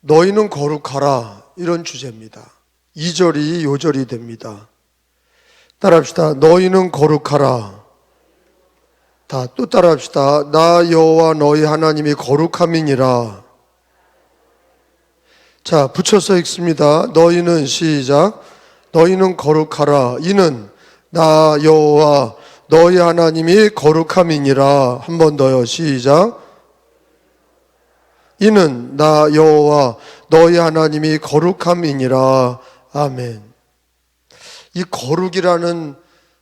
너희는 거룩하라, 이런 주제입니다. 2절이 요절이 됩니다. 따라합시다. 너희는 거룩하라. 또 따라합시다. 나 여호와 너희 하나님이 거룩함이니라. 자, 붙여서 읽습니다. 너희는, 시작. 너희는 거룩하라. 이는 나 여호와 너희 하나님이 거룩함이니라. 한 번 더요. 시작. 이는 나 여호와 너희 하나님이 거룩함이니라. 아멘. 이 거룩이라는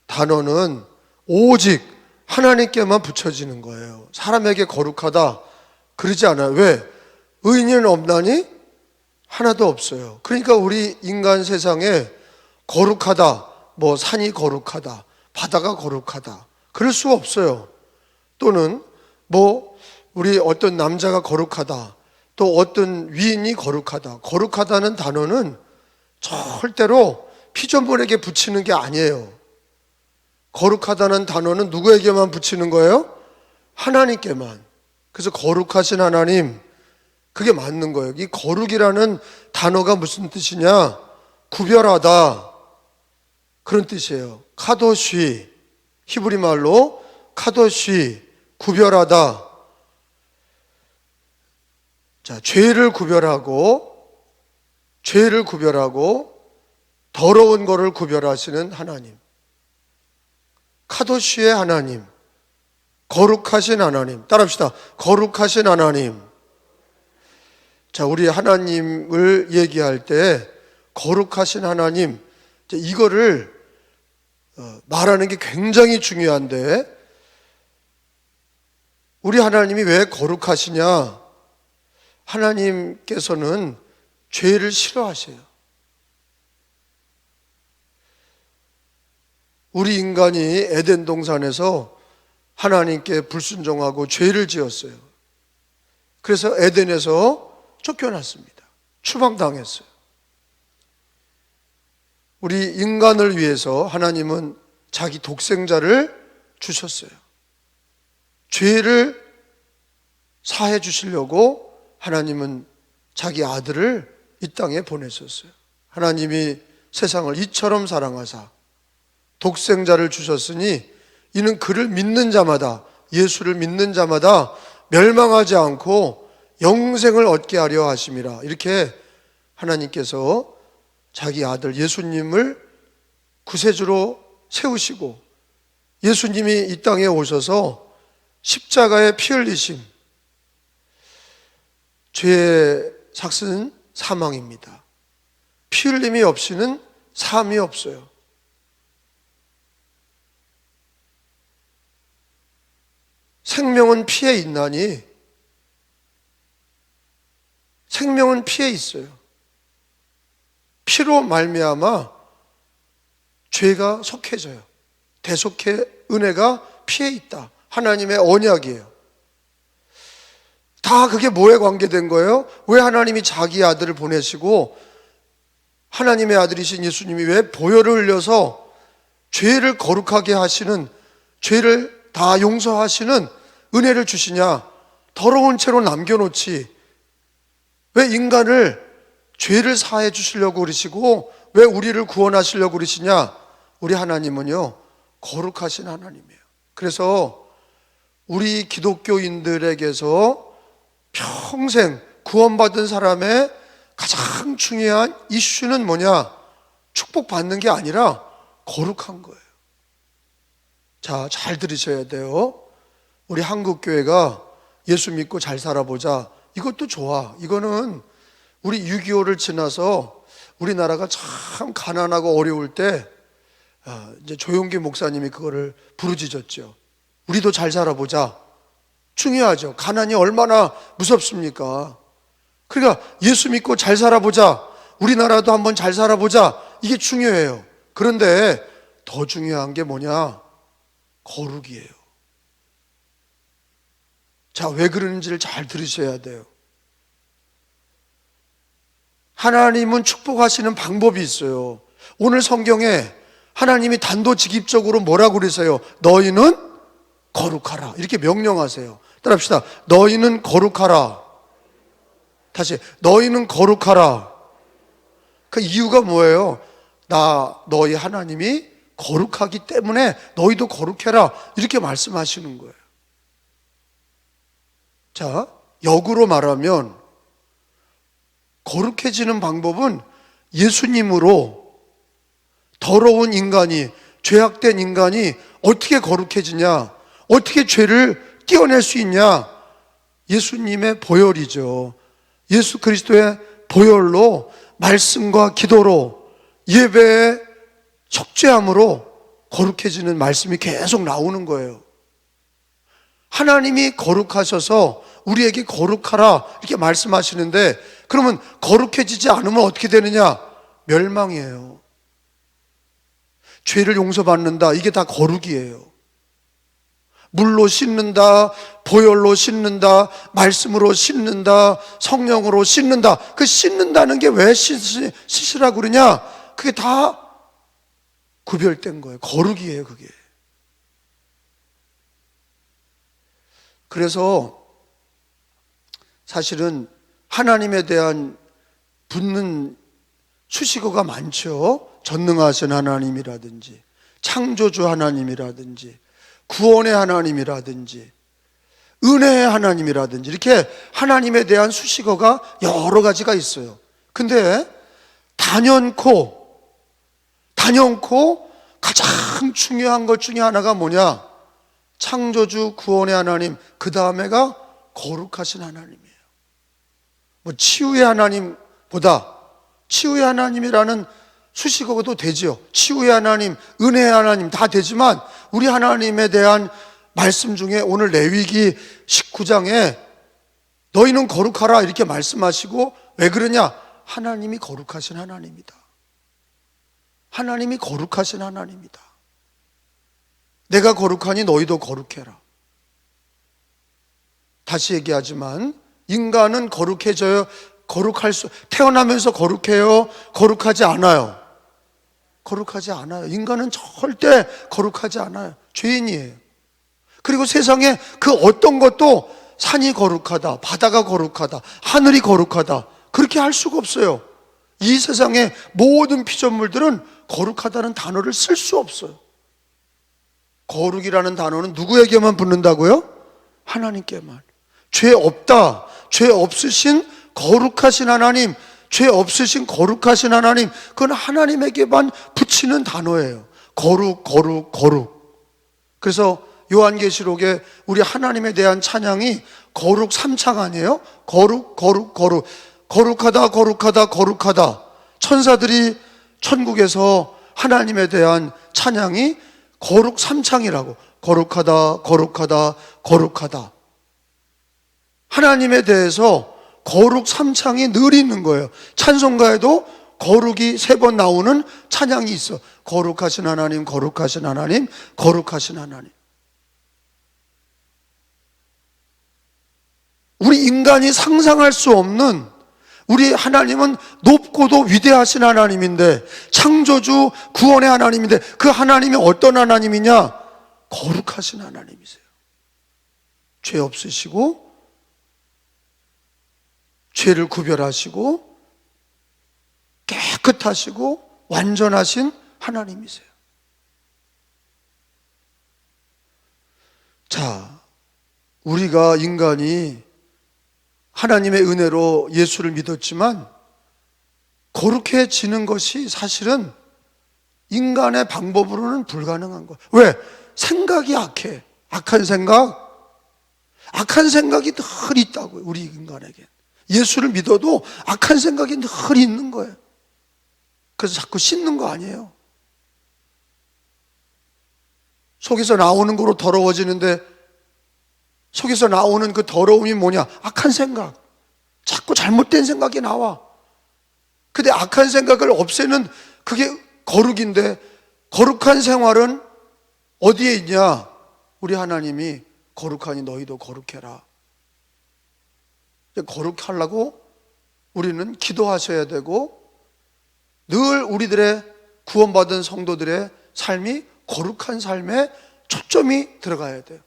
단어는 오직 하나님께만 붙여지는 거예요. 사람에게 거룩하다 그러지 않아요. 왜? 의인은 없나니? 하나도 없어요. 그러니까 우리 인간 세상에 거룩하다, 뭐 산이 거룩하다, 바다가 거룩하다, 그럴 수가 없어요. 또는 뭐 우리 어떤 남자가 거룩하다, 또 어떤 위인이 거룩하다. 거룩하다는 단어는 절대로 피조물에게 붙이는 게 아니에요. 거룩하다는 단어는 누구에게만 붙이는 거예요? 하나님께만. 그래서 거룩하신 하나님, 그게 맞는 거예요. 이 거룩이라는 단어가 무슨 뜻이냐? 구별하다, 그런 뜻이에요. 카도시, 히브리 말로 카도시, 구별하다. 자, 죄를 구별하고 더러운 거를 구별하시는 하나님, 카도시의 하나님, 거룩하신 하나님. 따라합시다. 거룩하신 하나님. 자, 우리 하나님을 얘기할 때 거룩하신 하나님, 이거를 말하는 게 굉장히 중요한데, 우리 하나님이 왜 거룩하시냐? 하나님께서는 죄를 싫어하세요. 우리 인간이 에덴 동산에서 하나님께 불순종하고 죄를 지었어요. 그래서 에덴에서 쫓겨났습니다. 추방당했어요. 우리 인간을 위해서 하나님은 자기 독생자를 주셨어요. 죄를 사해 주시려고 하나님은 자기 아들을 이 땅에 보내셨어요. 하나님이 세상을 이처럼 사랑하사 독생자를 주셨으니 이는 그를 믿는 자마다, 예수를 믿는 자마다 멸망하지 않고 영생을 얻게 하려 하심이라. 이렇게 하나님께서 자기 아들 예수님을 구세주로 세우시고, 예수님이 이 땅에 오셔서 십자가에 피 흘리심, 죄의 삭은 사망입니다. 피 흘림이 없이는 삶이 없어요. 생명은 피에 있나니, 생명은 피에 있어요. 피로 말미암아 죄가 속해져요. 대속의 은혜가 피에 있다. 하나님의 언약이에요. 다 그게 뭐에 관계된 거예요? 왜 하나님이 자기 아들을 보내시고 하나님의 아들이신 예수님이 왜 보혈을 흘려서 죄를 거룩하게 하시는, 죄를 다 용서하시는 은혜를 주시냐? 더러운 채로 남겨놓지 왜 인간을 죄를 사해 주시려고 그러시고 왜 우리를 구원하시려고 그러시냐? 우리 하나님은요, 거룩하신 하나님이에요. 그래서 우리 기독교인들에게서 평생 구원받은 사람의 가장 중요한 이슈는 뭐냐? 축복받는 게 아니라 거룩한 거예요. 자, 잘 들으셔야 돼요. 우리 한국교회가 예수 믿고 잘 살아보자, 이것도 좋아. 이거는 우리 6.25를 지나서 우리나라가 참 가난하고 어려울 때 이제 조용기 목사님이 그거를 부르짖었죠. 우리도 잘 살아보자. 중요하죠. 가난이 얼마나 무섭습니까? 그러니까 예수 믿고 잘 살아보자, 우리나라도 한번 잘 살아보자, 이게 중요해요. 그런데 더 중요한 게 뭐냐? 거룩이에요. 자, 왜 그러는지를 잘 들으셔야 돼요. 하나님은 축복하시는 방법이 있어요. 오늘 성경에 하나님이 단도직입적으로 뭐라고 그러세요? 너희는 거룩하라, 이렇게 명령하세요. 따라합시다. 너희는 거룩하라. 다시 너희는 거룩하라. 그 이유가 뭐예요? 너희 하나님이 거룩하기 때문에 너희도 거룩해라, 이렇게 말씀하시는 거예요. 자, 역으로 말하면 거룩해지는 방법은 예수님으로 더러운 인간이, 죄악된 인간이 어떻게 거룩해지냐, 어떻게 죄를 떼어낼 수 있냐? 예수님의 보혈이죠. 예수 그리스도의 보혈로, 말씀과 기도로, 예배의 속죄함으로 거룩해지는 말씀이 계속 나오는 거예요. 하나님이 거룩하셔서 우리에게 거룩하라 이렇게 말씀하시는데, 그러면 거룩해지지 않으면 어떻게 되느냐? 멸망이에요. 죄를 용서받는다, 이게 다 거룩이에요. 물로 씻는다, 보혈로 씻는다, 말씀으로 씻는다, 성령으로 씻는다. 그 씻는다는 게 왜 씻으라고 그러냐? 그게 다 구별된 거예요. 거룩이에요, 그게. 그래서 사실은 하나님에 대한 붙는 수식어가 많죠. 전능하신 하나님이라든지, 창조주 하나님이라든지, 구원의 하나님이라든지, 은혜의 하나님이라든지, 이렇게 하나님에 대한 수식어가 여러 가지가 있어요. 근데 단연코 가장 중요한 것 중에 하나가 뭐냐? 창조주, 구원의 하나님, 그 다음에가 거룩하신 하나님이에요. 뭐 치유의 하나님보다, 치유의 하나님이라는 수식어도 되지요. 치유의 하나님, 은혜의 하나님 다 되지만, 우리 하나님에 대한 말씀 중에 오늘 레위기 19장에 너희는 거룩하라 이렇게 말씀하시고, 왜 그러냐? 하나님이 거룩하신 하나님이다. 하나님이 거룩하신 하나님이다. 내가 거룩하니 너희도 거룩해라. 다시 얘기하지만 인간은 거룩해져요? 태어나면서 거룩해요? 거룩하지 않아요? 거룩하지 않아요. 인간은 절대 거룩하지 않아요. 죄인이에요. 그리고 세상에 그 어떤 것도 산이 거룩하다, 바다가 거룩하다, 하늘이 거룩하다, 그렇게 할 수가 없어요. 이 세상의 모든 피조물들은 거룩하다는 단어를 쓸 수 없어요. 거룩이라는 단어는 누구에게만 붙는다고요? 하나님께만. 죄 없다, 죄 없으신 거룩하신 하나님, 죄 없으신 거룩하신 하나님, 그건 하나님에게만 붙이는 단어예요. 거룩, 거룩, 거룩. 그래서 요한계시록에 우리 하나님에 대한 찬양이 거룩 3창 아니에요? 거룩, 거룩, 거룩. 거룩하다, 거룩하다, 거룩하다. 천사들이 천국에서 하나님에 대한 찬양이 거룩 3창이라고. 거룩하다, 거룩하다, 거룩하다. 하나님에 대해서 거룩 3창이 늘 있는 거예요. 찬송가에도 거룩이 3번 나오는 찬양이 있어. 거룩하신 하나님, 거룩하신 하나님, 거룩하신 하나님. 우리 인간이 상상할 수 없는, 우리 하나님은 높고도 위대하신 하나님인데, 창조주 구원의 하나님인데, 그 하나님이 어떤 하나님이냐? 거룩하신 하나님이세요. 죄 없으시고 죄를 구별하시고 깨끗하시고 완전하신 하나님이세요. 자, 우리가 인간이 하나님의 은혜로 예수를 믿었지만 거룩해지는 것이 사실은 인간의 방법으로는 불가능한 거예요. 왜? 생각이 악해. 악한 생각이 늘 있다고요, 우리 인간에게. 예수를 믿어도 악한 생각이 늘 있는 거예요. 그래서 자꾸 씻는 거 아니에요. 속에서 나오는 거로 더러워지는데, 속에서 나오는 그 더러움이 뭐냐? 악한 생각. 자꾸 잘못된 생각이 나와. 근데 악한 생각을 없애는 그게 거룩인데, 거룩한 생활은 어디에 있냐? 우리 하나님이 거룩하니 너희도 거룩해라. 거룩하려고 우리는 기도하셔야 되고, 늘 우리들의 구원받은 성도들의 삶이 거룩한 삶에 초점이 들어가야 돼요.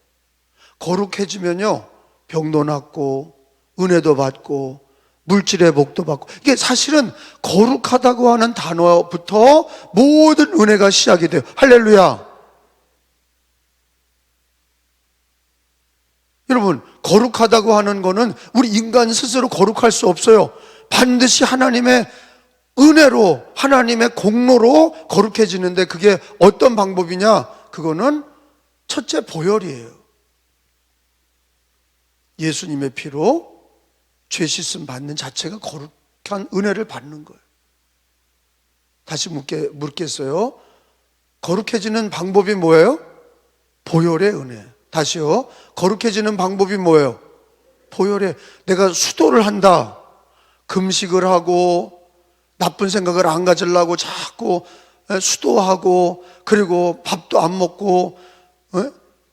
거룩해지면요, 병도 낫고 은혜도 받고 물질의 복도 받고. 이게 사실은 거룩하다고 하는 단어부터 모든 은혜가 시작이 돼요. 할렐루야. 여러분, 거룩하다고 하는 거는 우리 인간 스스로 거룩할 수 없어요. 반드시 하나님의 은혜로, 하나님의 공로로 거룩해지는데, 그게 어떤 방법이냐? 그거는 첫째 보혈이에요. 예수님의 피로 죄 씻음 받는 자체가 거룩한 은혜를 받는 거예요. 다시 묻겠어요. 거룩해지는 방법이 뭐예요? 보혈의 은혜. 다시요. 거룩해지는 방법이 뭐예요? 보혈의. 내가 수도를 한다. 금식을 하고 나쁜 생각을 안 가지려고 자꾸 수도하고, 그리고 밥도 안 먹고,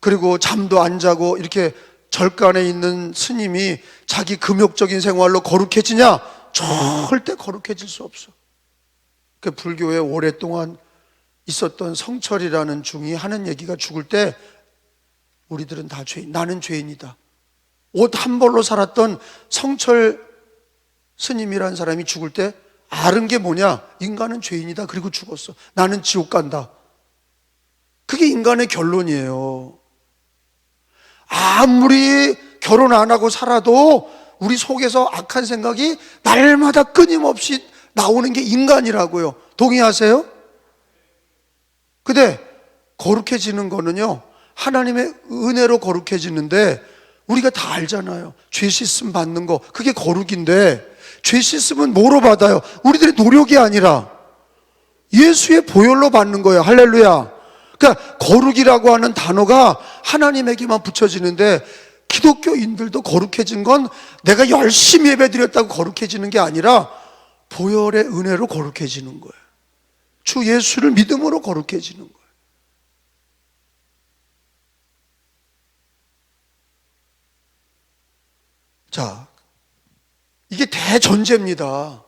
그리고 잠도 안 자고, 이렇게 절간에 있는 스님이 자기 금욕적인 생활로 거룩해지냐? 절대 거룩해질 수 없어. 그 불교에 오랫동안 있었던 성철이라는 중이 하는 얘기가, 죽을 때 우리들은 다 죄인, 나는 죄인이다. 옷 한 벌로 살았던 성철 스님이라는 사람이 죽을 때 아는 게 뭐냐? 인간은 죄인이다. 그리고 죽었어. 나는 지옥 간다. 그게 인간의 결론이에요. 아무리 결혼 안 하고 살아도 우리 속에서 악한 생각이 날마다 끊임없이 나오는 게 인간이라고요. 동의하세요? 근데 거룩해지는 거는요, 하나님의 은혜로 거룩해지는데, 우리가 다 알잖아요. 죄 씻음 받는 거, 그게 거룩인데, 죄 씻음은 뭐로 받아요? 우리들의 노력이 아니라 예수의 보혈로 받는 거예요. 할렐루야. 그러니까 거룩이라고 하는 단어가 하나님에게만 붙여지는데, 기독교인들도 거룩해진 건 내가 열심히 예배드렸다고 거룩해지는 게 아니라 보혈의 은혜로 거룩해지는 거예요. 주 예수를 믿음으로 거룩해지는 거예요. 자, 이게 대전제입니다.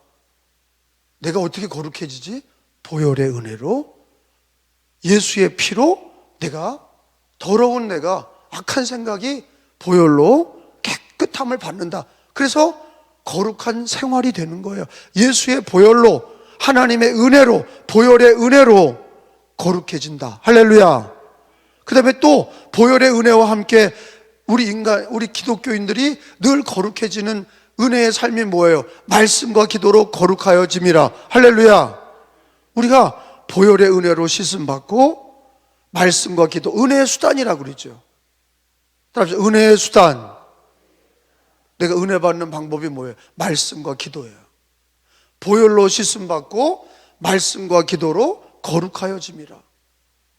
내가 어떻게 거룩해지지? 보혈의 은혜로, 예수의 피로 내가, 더러운 내가, 악한 생각이 보혈로 깨끗함을 받는다. 그래서 거룩한 생활이 되는 거예요. 예수의 보혈로, 하나님의 은혜로, 보혈의 은혜로 거룩해진다. 할렐루야. 그 다음에 또 보혈의 은혜와 함께 우리 기독교인들이 늘 거룩해지는 은혜의 삶이 뭐예요? 말씀과 기도로 거룩하여짐이라. 할렐루야. 우리가 보혈의 은혜로 씻음 받고, 말씀과 기도, 은혜의 수단이라고 그러죠. 따라서 은혜의 수단. 내가 은혜 받는 방법이 뭐예요? 말씀과 기도예요. 보혈로 씻음 받고 말씀과 기도로 거룩하여짐이라.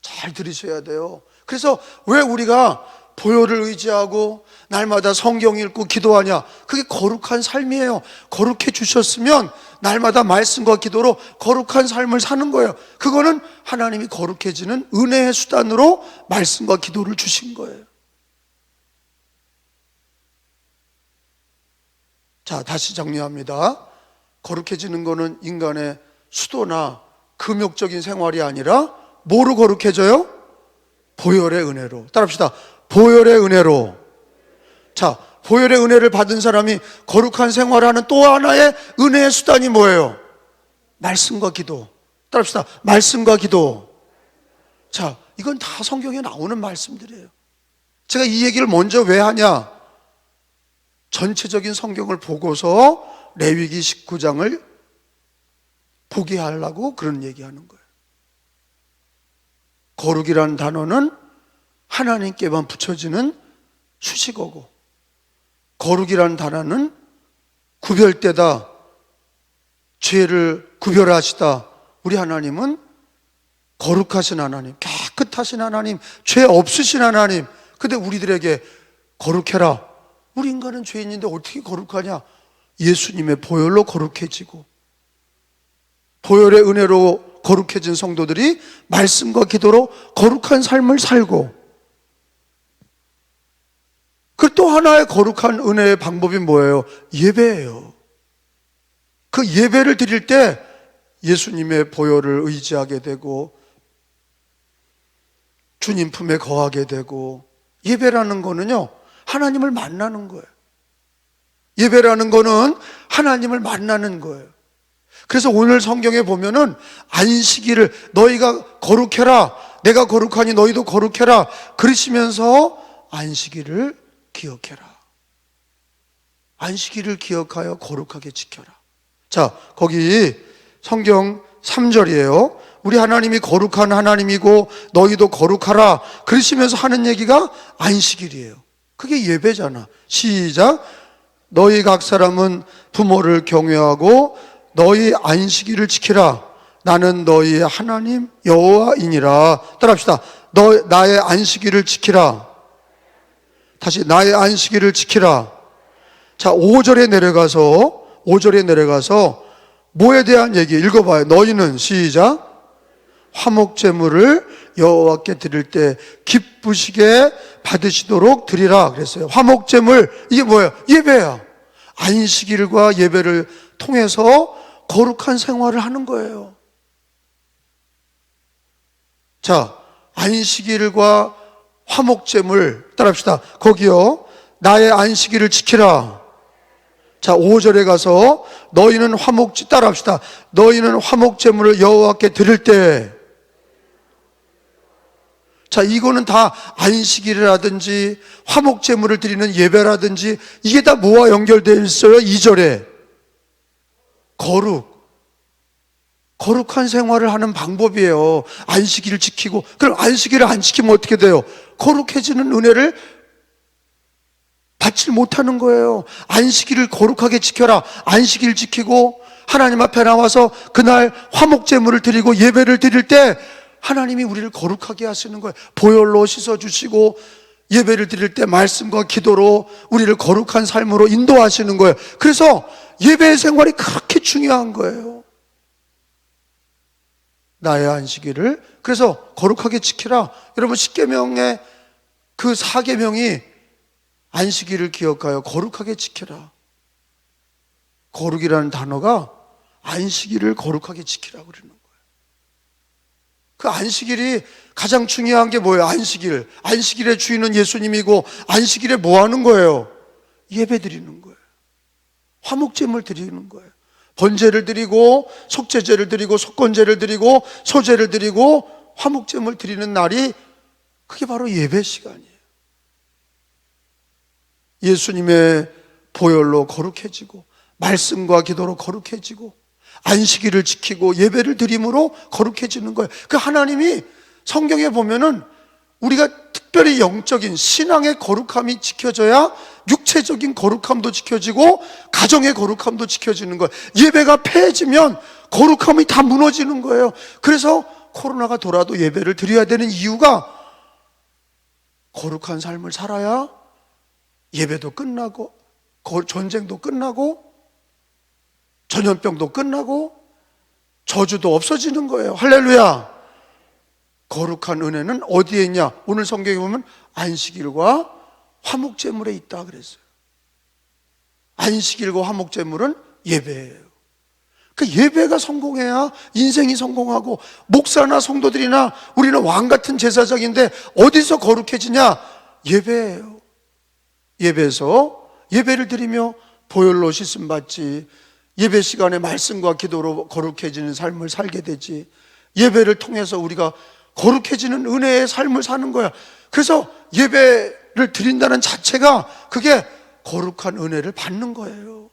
잘 들으셔야 돼요. 그래서 왜 우리가 보혈을 의지하고 날마다 성경 읽고 기도하냐? 그게 거룩한 삶이에요. 거룩해 주셨으면 날마다 말씀과 기도로 거룩한 삶을 사는 거예요. 그거는 하나님이 거룩해지는 은혜의 수단으로 말씀과 기도를 주신 거예요. 자, 다시 정리합니다. 거룩해지는 거는 인간의 수도나 금욕적인 생활이 아니라 뭐로 거룩해져요? 보혈의 은혜로. 따라합시다. 보혈의 은혜로. 자, 보혈의 은혜를 받은 사람이 거룩한 생활을 하는 또 하나의 은혜의 수단이 뭐예요? 말씀과 기도. 따라합시다. 말씀과 기도. 자, 이건 다 성경에 나오는 말씀들이에요. 제가 이 얘기를 먼저 왜 하냐? 전체적인 성경을 보고서 레위기 19장을 보게 하려고 그런 얘기하는 거예요. 거룩이라는 단어는 하나님께만 붙여지는 수식어고, 거룩이라는 단어는 구별되다, 죄를 구별하시다. 우리 하나님은 거룩하신 하나님, 깨끗하신 하나님, 죄 없으신 하나님. 근데 우리들에게 거룩해라. 우리 인간은 죄인인데 어떻게 거룩하냐? 예수님의 보혈로 거룩해지고, 보혈의 은혜로 거룩해진 성도들이 말씀과 기도로 거룩한 삶을 살고, 그 또 하나의 거룩한 은혜의 방법이 뭐예요? 예배예요. 그 예배를 드릴 때 예수님의 보혈을 의지하게 되고 주님 품에 거하게 되고, 예배라는 거는요, 하나님을 만나는 거예요. 예배라는 거는 하나님을 만나는 거예요. 그래서 오늘 성경에 보면은 안식일을 너희가 거룩해라, 내가 거룩하니 너희도 거룩해라 그러시면서 안식일을 기억해라. 안식일을 기억하여 거룩하게 지켜라. 자, 거기 성경 3절이에요. 우리 하나님이 거룩한 하나님이고 너희도 거룩하라 그러시면서 하는 얘기가 안식일이에요. 그게 예배잖아. 시작. 너희 각 사람은 부모를 경외하고 너희 안식일을 지키라. 나는 너희의 하나님 여호와이니라. 따라합시다. 나의 안식일을 지키라. 다시 나의 안식일을 지키라. 자, 5절에 내려가서 뭐에 대한 얘기 읽어봐요. 너희는 시작. 화목제물을 여호와께 드릴 때 기쁘시게 받으시도록 드리라 그랬어요. 화목제물, 이게 뭐예요? 예배야. 안식일과 예배를 통해서 거룩한 생활을 하는 거예요. 자, 안식일과 화목제물 따라합시다. 거기요. 나의 안식일을 지키라. 자, 5절에 가서 너희는 따라합시다. 너희는 화목제물을 여호와께 드릴 때. 자, 이거는 다 안식일이라든지 화목제물을 드리는 예배라든지 이게 다 뭐와 연결되어 있어요? 2절에 거룩한 생활을 하는 방법이에요. 안식일을 지키고. 그럼 안식일을 안 지키면 어떻게 돼요? 거룩해지는 은혜를 받지 못하는 거예요. 안식일을 거룩하게 지켜라. 안식일 지키고 하나님 앞에 나와서 그날 화목제물을 드리고 예배를 드릴 때 하나님이 우리를 거룩하게 하시는 거예요. 보혈로 씻어주시고 예배를 드릴 때 말씀과 기도로 우리를 거룩한 삶으로 인도하시는 거예요. 그래서 예배의 생활이 그렇게 중요한 거예요. 나의 안식일을 그래서 거룩하게 지키라. 여러분 십계명의 그 4계명이 안식일을 기억하여 거룩하게 지키라. 거룩이라는 단어가 안식일을 거룩하게 지키라고 그러는 거예요. 그 안식일이 가장 중요한 게 뭐예요? 안식일의 주인은 예수님이고 안식일에 뭐 하는 거예요? 예배 드리는 거예요. 화목제물 드리는 거예요. 번제를 드리고 속죄제를 드리고 속건제를 드리고 소제를 드리고 화목제물 드리는 날이 그게 바로 예배 시간이에요. 예수님의 보혈로 거룩해지고 말씀과 기도로 거룩해지고 안식일을 지키고 예배를 드림으로 거룩해지는 거예요. 그 하나님이 성경에 보면은 우리가 특별히 영적인 신앙의 거룩함이 지켜져야 육체적인 거룩함도 지켜지고 가정의 거룩함도 지켜지는 거예요. 예배가 폐해지면 거룩함이 다 무너지는 거예요. 그래서 코로나가 돌아도 예배를 드려야 되는 이유가 거룩한 삶을 살아야 예배도 끝나고 전쟁도 끝나고 전염병도 끝나고 저주도 없어지는 거예요. 할렐루야. 거룩한 은혜는 어디에 있냐? 오늘 성경에 보면 안식일과 화목제물에 있다 그랬어요. 안식일과 화목제물은 예배예요. 그 예배가 성공해야 인생이 성공하고 목사나 성도들이나 우리는 왕같은 제사장인데 어디서 거룩해지냐? 예배예요. 예배에서 예배를 드리며 보혈로 씻음 받지, 예배 시간에 말씀과 기도로 거룩해지는 삶을 살게 되지, 예배를 통해서 우리가 거룩해지는 은혜의 삶을 사는 거야. 그래서 예배를 드린다는 자체가 그게 거룩한 은혜를 받는 거예요.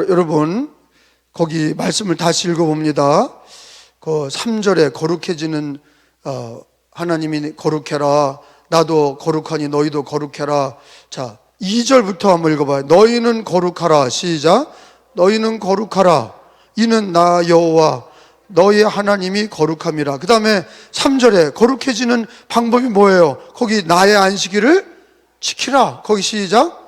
여러분 거기 말씀을 다시 읽어봅니다. 그 3절에 거룩해지는 하나님이 거룩해라, 나도 거룩하니 너희도 거룩해라. 자, 2절부터 한번 읽어봐요. 너희는 거룩하라. 시작. 너희는 거룩하라. 이는 나 여호와 너희 하나님이 거룩함이라. 그 다음에 3절에 거룩해지는 방법이 뭐예요? 거기 나의 안식일을 지키라. 거기 시작.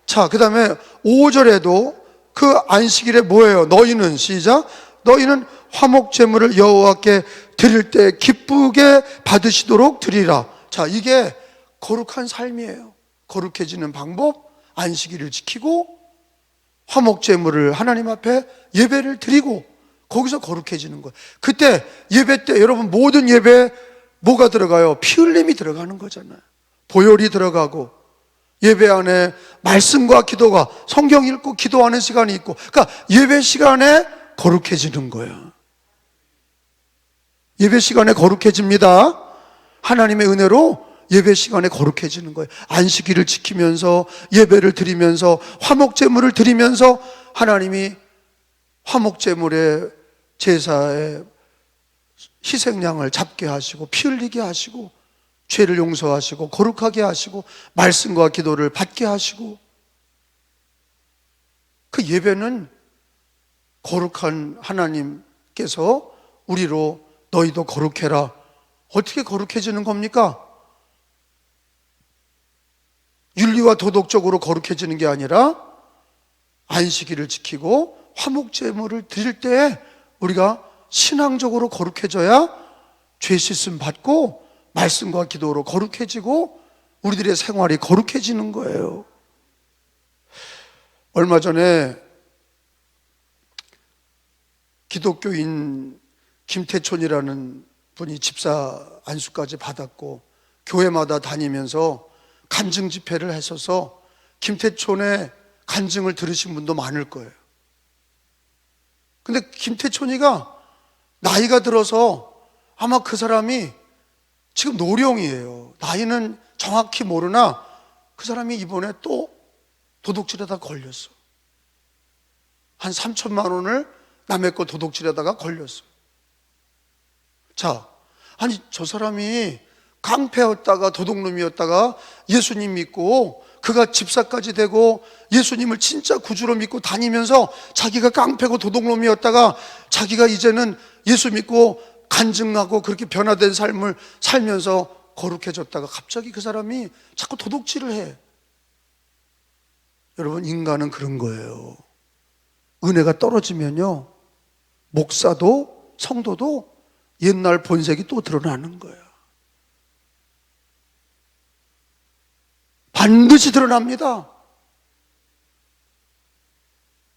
자, 그 다음에 5절에도 그 안식일에 뭐예요? 너희는 시작. 너희는 화목제물을 여호와께 드릴 때 기쁘게 받으시도록 드리라. 자, 이게 거룩한 삶이에요. 거룩해지는 방법, 안식일을 지키고 화목제물을 하나님 앞에 예배를 드리고 거기서 거룩해지는 거예요. 그때 예배 때 여러분 모든 예배에 뭐가 들어가요? 피 흘림이 들어가는 거잖아요. 보혈이 들어가고 예배 안에 말씀과 기도가 성경 읽고 기도하는 시간이 있고, 그러니까 예배 시간에 거룩해지는 거예요. 예배 시간에 거룩해집니다. 하나님의 은혜로 예배 시간에 거룩해지는 거예요. 안식일을 지키면서 예배를 드리면서 화목제물을 드리면서 하나님이 화목제물의 제사의 희생양을 잡게 하시고 피 흘리게 하시고 죄를 용서하시고 거룩하게 하시고 말씀과 기도를 받게 하시고, 그 예배는 거룩한 하나님께서 우리로 너희도 거룩해라. 어떻게 거룩해지는 겁니까? 윤리와 도덕적으로 거룩해지는 게 아니라 안식일을 지키고 화목제물을 드릴 때 우리가 신앙적으로 거룩해져야 죄 씻음 받고 말씀과 기도로 거룩해지고 우리들의 생활이 거룩해지는 거예요. 얼마 전에 기독교인 김태촌이라는 분이 집사 안수까지 받았고 교회마다 다니면서 간증 집회를 했어서 김태촌의 간증을 들으신 분도 많을 거예요. 근데 김태촌이가 나이가 들어서 아마 그 사람이 지금 노령이에요. 나이는 정확히 모르나 그 사람이 이번에 또 도둑질하다 걸렸어. 한 3천만 원을 남의 거 도둑질하다가 걸렸어. 자, 아니 저 사람이 깡패였다가 도둑놈이었다가 예수님 믿고 그가 집사까지 되고 예수님을 진짜 구주로 믿고 다니면서 자기가 깡패고 도둑놈이었다가 자기가 이제는 예수 믿고 간증하고 그렇게 변화된 삶을 살면서 거룩해졌다가 갑자기 그 사람이 자꾸 도둑질을 해. 여러분, 인간은 그런 거예요. 은혜가 떨어지면요, 목사도 성도도 옛날 본색이 또 드러나는 거예요. 반드시 드러납니다.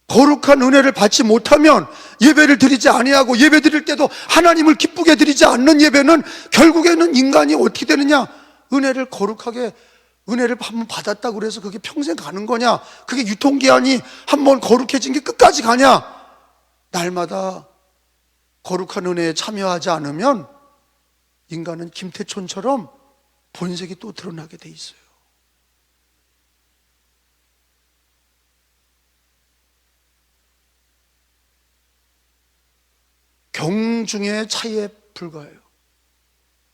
거룩한 은혜를 받지 못하면 예배를 드리지 아니하고 예배 드릴 때도 하나님을 기쁘게 드리지 않는 예배는 결국에는 인간이 어떻게 되느냐? 은혜를 거룩하게 은혜를 한번 받았다고 그래서 그게 평생 가는 거냐? 그게 유통기한이 한번 거룩해진 게 끝까지 가냐? 날마다 거룩한 은혜에 참여하지 않으면 인간은 김태촌처럼 본색이 또 드러나게 돼 있어요. 경중의 차이에 불과해요.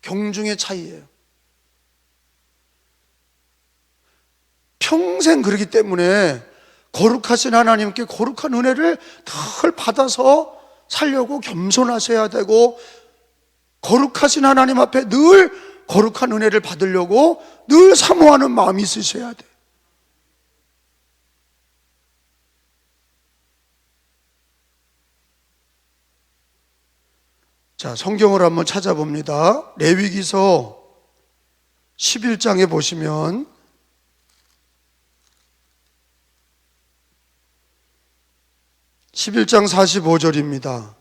경중의 차이예요. 평생 그러기 때문에 거룩하신 하나님께 거룩한 은혜를 늘 받아서 살려고 겸손하셔야 되고, 거룩하신 하나님 앞에 늘 거룩한 은혜를 받으려고 늘 사모하는 마음이 있으셔야 돼요. 자, 성경을 한번 찾아봅니다. 레위기서 11장에 보시면 (11장 45절입니다)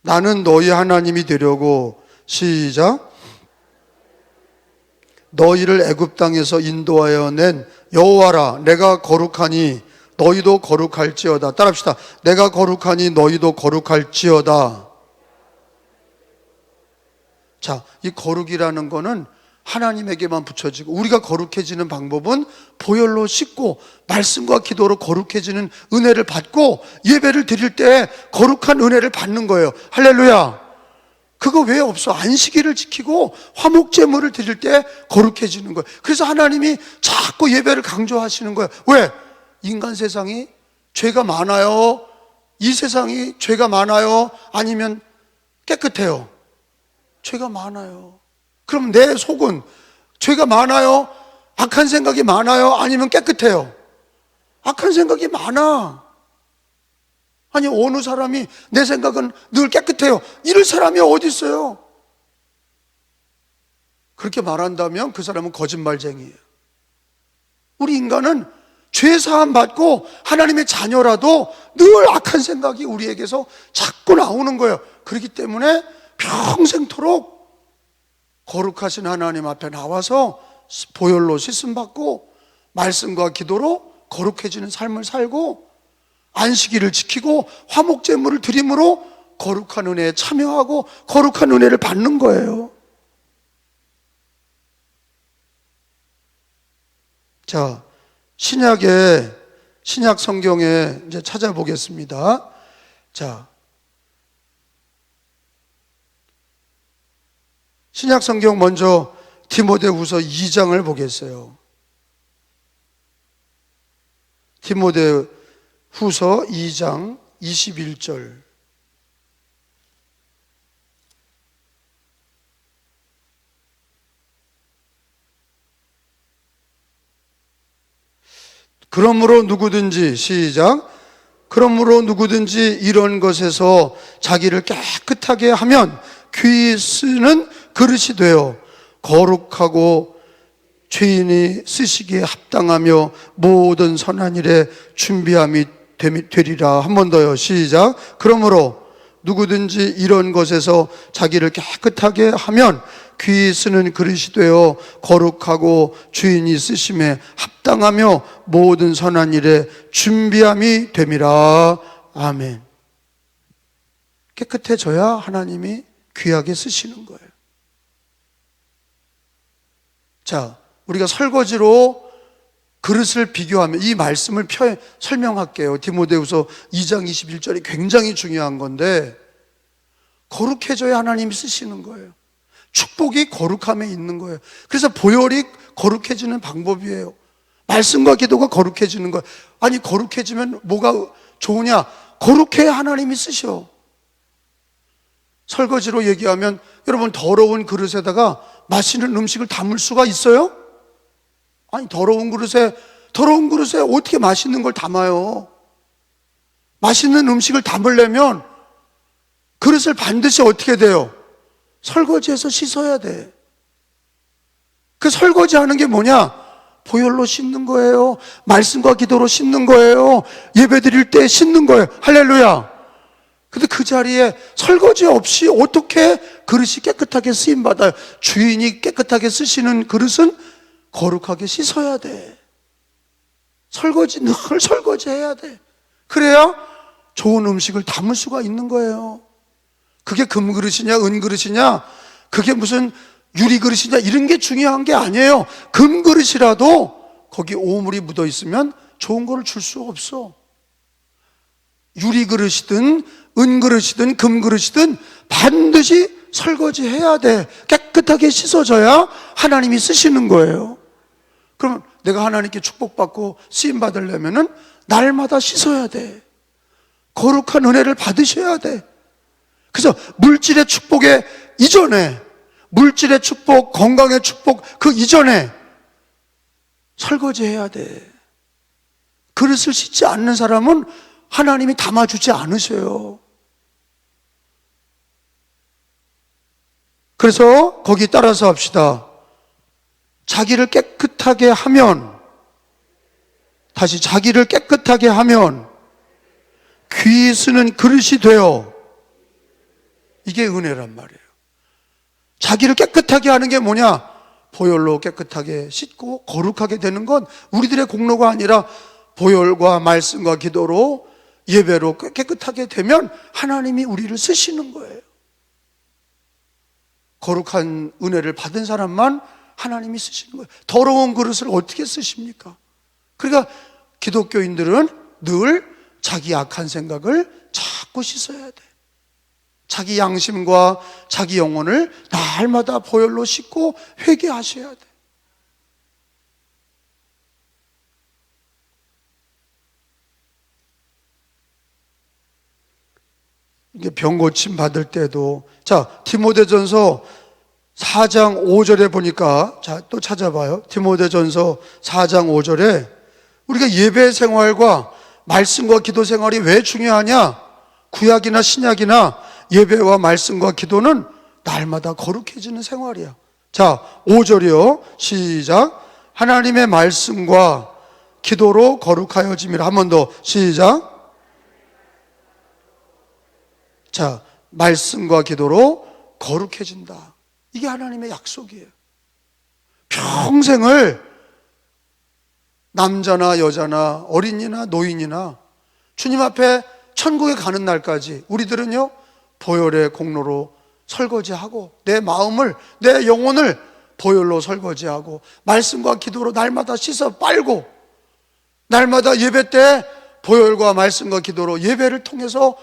나는 너희 하나님이 되려고, 시작, 너희를 애굽 땅에서 인도하여 낸 여호와라. 내가 거룩하니 너희도 거룩할지어다. 따라합시다. 내가 거룩하니 너희도 거룩할지어다. 자, 이 거룩이라는 거는 하나님에게만 붙여지고, 우리가 거룩해지는 방법은 보혈로 씻고 말씀과 기도로 거룩해지는 은혜를 받고 예배를 드릴 때 거룩한 은혜를 받는 거예요. 할렐루야. 그거 왜 없어? 안식일을 지키고 화목제물을 드릴 때 거룩해지는 거예요. 그래서 하나님이 자꾸 예배를 강조하시는 거예요. 왜? 인간 세상이 죄가 많아요? 이 세상이 죄가 많아요? 아니면 깨끗해요? 죄가 많아요. 그럼 내 속은 죄가 많아요? 악한 생각이 많아요? 아니면 깨끗해요? 악한 생각이 많아. 아니, 어느 사람이 내 생각은 늘 깨끗해요, 이럴 사람이 어디 있어요? 그렇게 말한다면 그 사람은 거짓말쟁이에요. 우리 인간은 죄 사함 받고 하나님의 자녀라도 늘 악한 생각이 우리에게서 자꾸 나오는 거예요. 그렇기 때문에 평생토록 거룩하신 하나님 앞에 나와서 보혈로 씻음 받고 말씀과 기도로 거룩해지는 삶을 살고 안식일을 지키고 화목제물을 드림으로 거룩한 은혜에 참여하고 거룩한 은혜를 받는 거예요. 자, 신약 성경에 이제 찾아보겠습니다. 자, 신약 성경 먼저 디모데후서 2장을 보겠어요. 디모데후서 2장 21절. 그러므로 누구든지, 시작. 그러므로 누구든지 이런 것에서 자기를 깨끗하게 하면 귀 쓰는 그릇이 되어 거룩하고 죄인이 쓰시기에 합당하며 모든 선한 일에 준비함이 되리라. 한 번 더요. 시작. 그러므로 누구든지 이런 것에서 자기를 깨끗하게 하면 귀 쓰는 그릇이 되어 거룩하고 주인이 쓰심에 합당하며 모든 선한 일에 준비함이 됨이라. 아멘. 깨끗해져야 하나님이 귀하게 쓰시는 거예요. 자, 우리가 설거지로 그릇을 비교하면 이 말씀을 설명할게요. 디모데후서 2장 21절이 굉장히 중요한 건데, 거룩해져야 하나님이 쓰시는 거예요. 축복이 거룩함에 있는 거예요. 그래서 보혈이 거룩해지는 방법이에요. 말씀과 기도가 거룩해지는 거예요. 아니, 거룩해지면 뭐가 좋으냐? 거룩해야 하나님이 쓰셔. 설거지로 얘기하면 여러분, 더러운 그릇에다가 맛있는 음식을 담을 수가 있어요? 아니, 더러운 그릇에 어떻게 맛있는 걸 담아요? 맛있는 음식을 담으려면 그릇을 반드시 어떻게 돼요? 설거지해서 씻어야 돼. 그 설거지하는 게 뭐냐? 보혈로 씻는 거예요. 말씀과 기도로 씻는 거예요. 예배 드릴 때 씻는 거예요. 할렐루야. 근데 그 자리에 설거지 없이 어떻게 그릇이 깨끗하게 쓰임받아요? 주인이 깨끗하게 쓰시는 그릇은 거룩하게 씻어야 돼. 늘 설거지해야 돼. 그래야 좋은 음식을 담을 수가 있는 거예요. 그게 금그릇이냐 은그릇이냐, 그게 무슨 유리그릇이냐, 이런 게 중요한 게 아니에요. 금그릇이라도 거기 오물이 묻어 있으면 좋은 거를 줄 수 없어. 유리그릇이든 은그릇이든 금그릇이든 반드시 설거지해야 돼. 깨끗하게 씻어져야 하나님이 쓰시는 거예요. 그럼 내가 하나님께 축복받고 쓰임받으려면은 날마다 씻어야 돼. 거룩한 은혜를 받으셔야 돼. 그래서 물질의 축복의 이전에, 물질의 축복, 건강의 축복 그 이전에 설거지해야 돼. 그릇을 씻지 않는 사람은 하나님이 담아주지 않으셔요. 그래서 거기 따라서 합시다. 자기를 깨끗하게 하면, 다시 자기를 깨끗하게 하면 귀 쓰는 그릇이 되어, 이게 은혜란 말이에요. 자기를 깨끗하게 하는 게 뭐냐? 보혈로 깨끗하게 씻고 거룩하게 되는 건 우리들의 공로가 아니라 보혈과 말씀과 기도로 예배로 깨끗하게 되면 하나님이 우리를 쓰시는 거예요. 거룩한 은혜를 받은 사람만 하나님이 쓰시는 거예요. 더러운 그릇을 어떻게 쓰십니까? 그러니까 기독교인들은 늘 자기 악한 생각을 자꾸 씻어야 돼. 자기 양심과 자기 영혼을 날마다 보혈로 씻고 회개하셔야 돼. 이게 병 고침 받을 때도, 자, 디모데전서 4장 5절에 보니까, 자, 또 찾아봐요. 디모데전서 4장 5절에 우리가 예배 생활과 말씀과 기도 생활이 왜 중요하냐? 구약이나 신약이나 예배와 말씀과 기도는 날마다 거룩해지는 생활이야. 자, 5절이요. 시작. 하나님의 말씀과 기도로 거룩하여짐이라. 한 번 더 시작. 자, 말씀과 기도로 거룩해진다. 이게 하나님의 약속이에요. 평생을 남자나 여자나 어린이나 노인이나 주님 앞에 천국에 가는 날까지 우리들은요, 보혈의 공로로 설거지하고 내 마음을, 내 영혼을 보혈로 설거지하고 말씀과 기도로 날마다 씻어 빨고 날마다 예배 때 보혈과 말씀과 기도로 예배를 통해서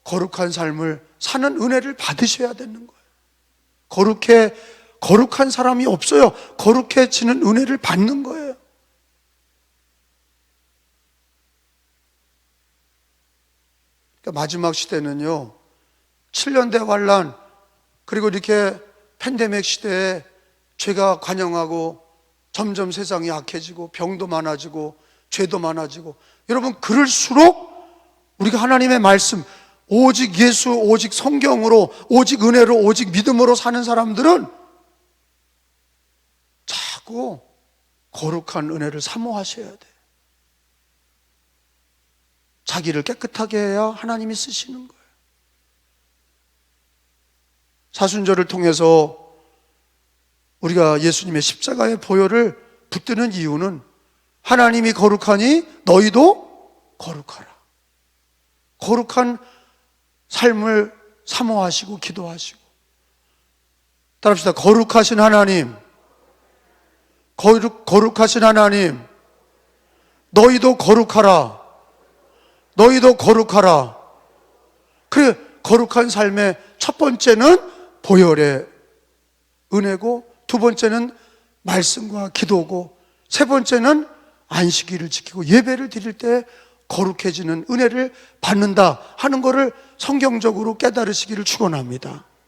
거룩한 삶을 사는 은혜를 받으셔야 되는 거예요. 거룩한 사람이 없어요. 거룩해지는 은혜를 받는 거예요. 그러니까 마지막 시대는요, 7년 대환란, 그리고 이렇게 팬데믹 시대에 죄가 관영하고 점점 세상이 악해지고 병도 많아지고 죄도 많아지고, 여러분 그럴수록 우리가 하나님의 말씀, 오직 예수, 오직 성경으로, 오직 은혜로, 오직 믿음으로 사는 사람들은 자꾸 거룩한 은혜를 사모하셔야 돼요. 자기를 깨끗하게 해야 하나님이 쓰시는 거예요. 사순절을 통해서 우리가 예수님의 십자가의 보혈을 붙드는 이유는 하나님이 거룩하니 너희도 거룩하라. 거룩한 삶을 사모하시고 기도하시고. 따라합시다. 거룩하신 하나님, 거룩하신 하나님, 너희도 거룩하라. 너희도 거룩하라. 그 거룩한 삶의 첫 번째는 보혈의 은혜고, 두 번째는 말씀과 기도고, 세 번째는 안식일을 지키고 예배를 드릴 때 거룩해지는 은혜를 받는다 하는 것을 성경적으로 깨달으시기를 축원합니다.